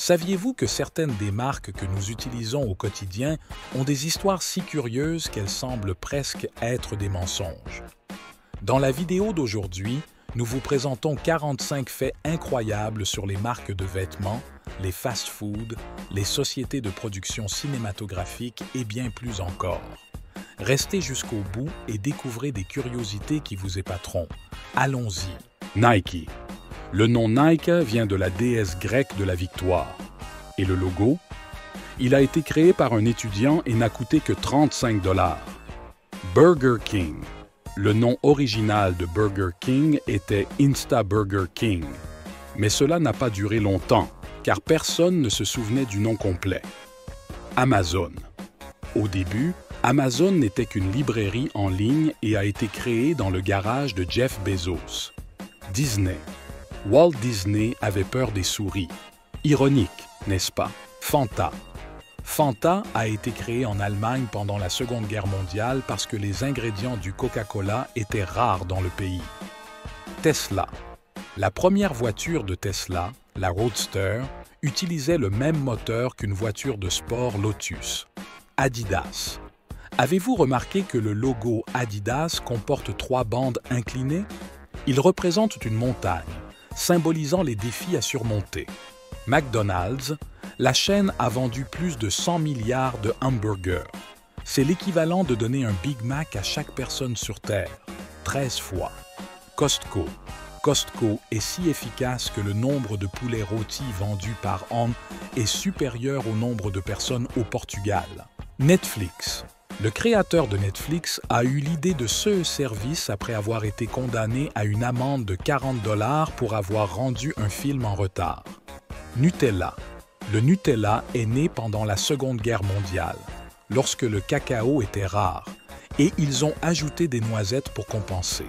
Saviez-vous que certaines des marques que nous utilisons au quotidien ont des histoires si curieuses qu'elles semblent presque être des mensonges? Dans la vidéo d'aujourd'hui, nous vous présentons 45 faits incroyables sur les marques de vêtements, les fast-foods, les sociétés de production cinématographique et bien plus encore. Restez jusqu'au bout et découvrez des curiosités qui vous épateront. Allons-y. Nike. Le nom Nike vient de la déesse grecque de la victoire. Et le logo? Il a été créé par un étudiant et n'a coûté que 35 $. Burger King. Le nom original de Burger King était Insta Burger King. Mais cela n'a pas duré longtemps, car personne ne se souvenait du nom complet. Amazon. Au début, Amazon n'était qu'une librairie en ligne et a été créée dans le garage de Jeff Bezos. Disney. Walt Disney avait peur des souris. Ironique, n'est-ce pas? Fanta. Fanta a été créé en Allemagne pendant la Seconde Guerre mondiale parce que les ingrédients du Coca-Cola étaient rares dans le pays. Tesla. La première voiture de Tesla, la Roadster, utilisait le même moteur qu'une voiture de sport Lotus. Adidas. Avez-vous remarqué que le logo Adidas comporte 3 bandes inclinées? Il représente une montagne, symbolisant les défis à surmonter. McDonald's, la chaîne a vendu plus de 100 milliards de hamburgers. C'est l'équivalent de donner un Big Mac à chaque personne sur Terre, 13 fois. Costco. Costco est si efficace que le nombre de poulets rôtis vendus par an est supérieur au nombre de personnes au Portugal. Netflix. Le créateur de Netflix a eu l'idée de ce service après avoir été condamné à une amende de 40 $ pour avoir rendu un film en retard. Nutella. Le Nutella est né pendant la Seconde Guerre mondiale, lorsque le cacao était rare, et ils ont ajouté des noisettes pour compenser.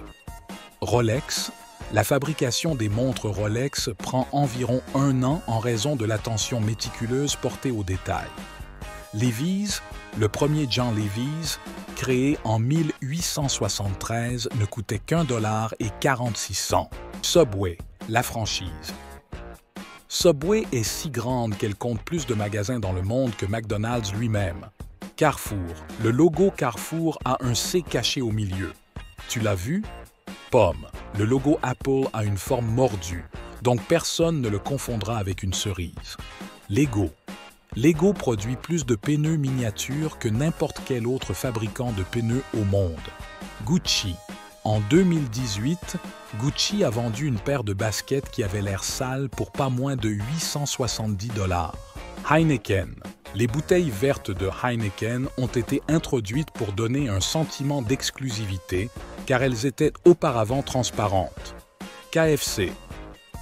Rolex. La fabrication des montres Rolex prend environ 1 an en raison de l'attention méticuleuse portée aux détails. Levi's, le premier John Levi's, créé en 1873, ne coûtait qu'1 $ et 46 cents. Subway, la franchise. Subway est si grande qu'elle compte plus de magasins dans le monde que McDonald's lui-même. Carrefour. Le logo Carrefour a un C caché au milieu. Tu l'as vu? Pomme. Le logo Apple a une forme mordue, donc personne ne le confondra avec une cerise. Lego. Lego produit plus de pneus miniatures que n'importe quel autre fabricant de pneus au monde. Gucci. En 2018, Gucci a vendu une paire de baskets qui avait l'air sale pour pas moins de 870 $. Heineken. Les bouteilles vertes de Heineken ont été introduites pour donner un sentiment d'exclusivité car elles étaient auparavant transparentes. KFC.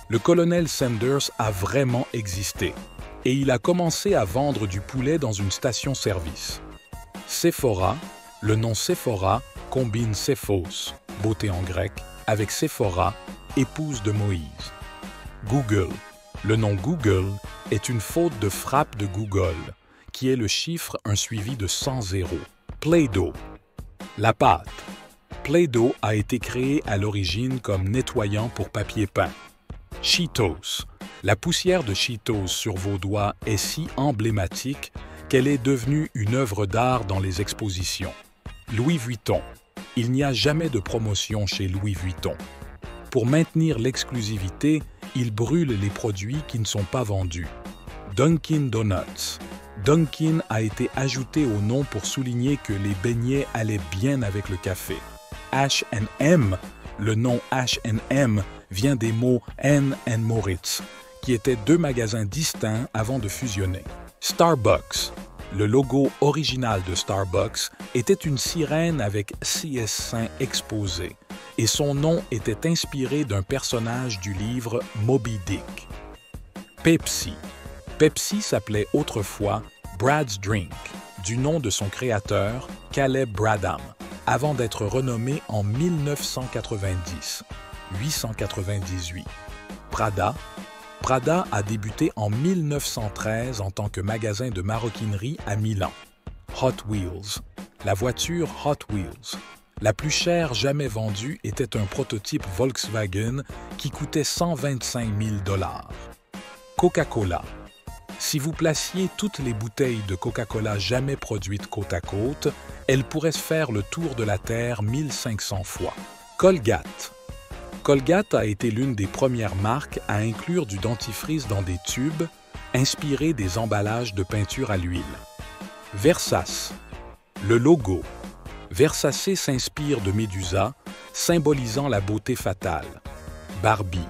Le colonel Sanders a vraiment existé et il a commencé à vendre du poulet dans une station-service. Sephora. Le nom Sephora combine Séphos, beauté en grec, avec Séphora, épouse de Moïse. Google. Le nom Google est une faute de frappe de Google, qui est le chiffre un suivi de 100 zéros. Play-Doh. La pâte. Play-Doh a été créé à l'origine comme nettoyant pour papier peint. Cheetos. La poussière de Cheetos sur vos doigts est si emblématique qu'elle est devenue une œuvre d'art dans les expositions. Louis Vuitton. Il n'y a jamais de promotion chez Louis Vuitton. Pour maintenir l'exclusivité, ils brûlent les produits qui ne sont pas vendus. Dunkin' Donuts. Dunkin' a été ajouté au nom pour souligner que les beignets allaient bien avec le café. H&M. Le nom H&M vient des mots N & Moritz, qui étaient 2 magasins distincts avant de fusionner. Starbucks. Le logo original de Starbucks était une sirène avec 6 seins exposés, et son nom était inspiré d'un personnage du livre Moby Dick. Pepsi. Pepsi s'appelait autrefois Brad's Drink, du nom de son créateur, Caleb Bradham, avant d'être renommé en 1990, 898. Prada. Prada a débuté en 1913 en tant que magasin de maroquinerie à Milan. Hot Wheels. La voiture Hot Wheels. La plus chère jamais vendue était un prototype Volkswagen qui coûtait 125 000 $. Coca-Cola. Si vous placiez toutes les bouteilles de Coca-Cola jamais produites côte à côte, elles pourraient faire le tour de la Terre 1500 fois. Colgate. Colgate a été l'une des premières marques à inclure du dentifrice dans des tubes inspirés des emballages de peinture à l'huile. Versace. Le logo. Versace s'inspire de Médusa, symbolisant la beauté fatale. Barbie.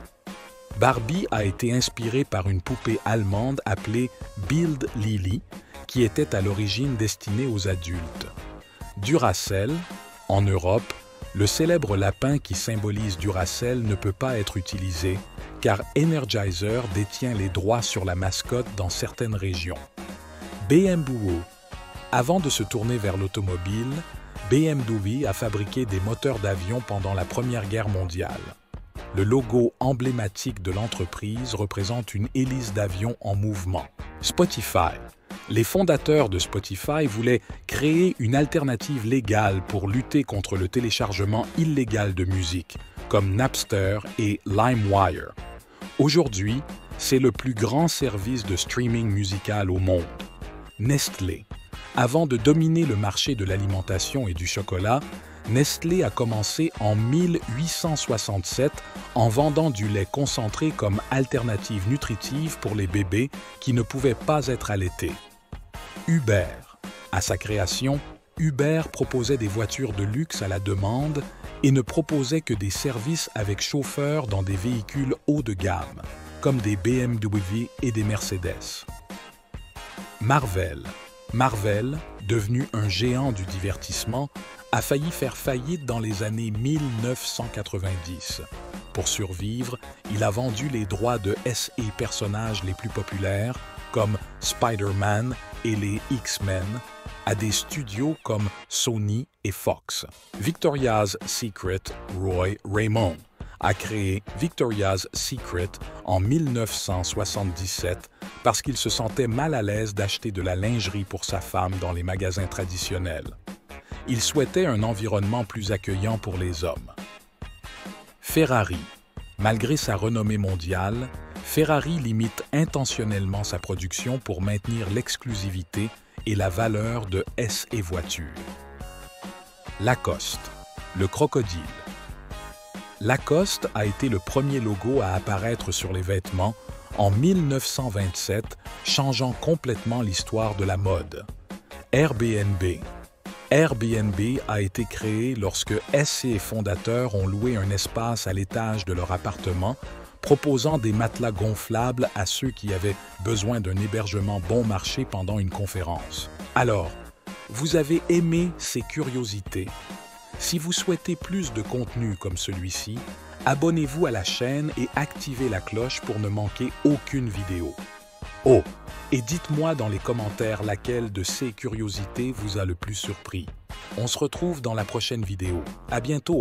Barbie a été inspirée par une poupée allemande appelée Bild Lily, qui était à l'origine destinée aux adultes. Duracell. En Europe, le célèbre lapin qui symbolise Duracell ne peut pas être utilisé car Energizer détient les droits sur la mascotte dans certaines régions. BMW. Avant de se tourner vers l'automobile, BMW a fabriqué des moteurs d'avion pendant la Première Guerre mondiale. Le logo emblématique de l'entreprise représente une hélice d'avion en mouvement. Spotify. Les fondateurs de Spotify voulaient créer une alternative légale pour lutter contre le téléchargement illégal de musique, comme Napster et LimeWire. Aujourd'hui, c'est le plus grand service de streaming musical au monde. Nestlé. Avant de dominer le marché de l'alimentation et du chocolat, Nestlé a commencé en 1867 en vendant du lait concentré comme alternative nutritive pour les bébés qui ne pouvaient pas être allaités. Uber. À sa création, Uber proposait des voitures de luxe à la demande et ne proposait que des services avec chauffeur dans des véhicules haut de gamme, comme des BMW et des Mercedes. Marvel. Marvel, devenu un géant du divertissement, a failli faire faillite dans les années 1990. Pour survivre, il a vendu les droits de ses personnages les plus populaires, comme Spider-Man et les X-Men, à des studios comme Sony et Fox. Victoria's Secret, Roy Raymond, a créé Victoria's Secret en 1977 parce qu'il se sentait mal à l'aise d'acheter de la lingerie pour sa femme dans les magasins traditionnels. Il souhaitait un environnement plus accueillant pour les hommes. Ferrari. Malgré sa renommée mondiale, Ferrari limite intentionnellement sa production pour maintenir l'exclusivité et la valeur de ses voitures. Lacoste. Le crocodile. Lacoste a été le premier logo à apparaître sur les vêtements en 1927, changeant complètement l'histoire de la mode. Airbnb. Airbnb a été créé lorsque ses fondateurs ont loué un espace à l'étage de leur appartement, proposant des matelas gonflables à ceux qui avaient besoin d'un hébergement bon marché pendant une conférence. Alors, vous avez aimé ces curiosités? Si vous souhaitez plus de contenu comme celui-ci, abonnez-vous à la chaîne et activez la cloche pour ne manquer aucune vidéo. Oh, et dites-moi dans les commentaires laquelle de ces curiosités vous a le plus surpris. On se retrouve dans la prochaine vidéo. À bientôt!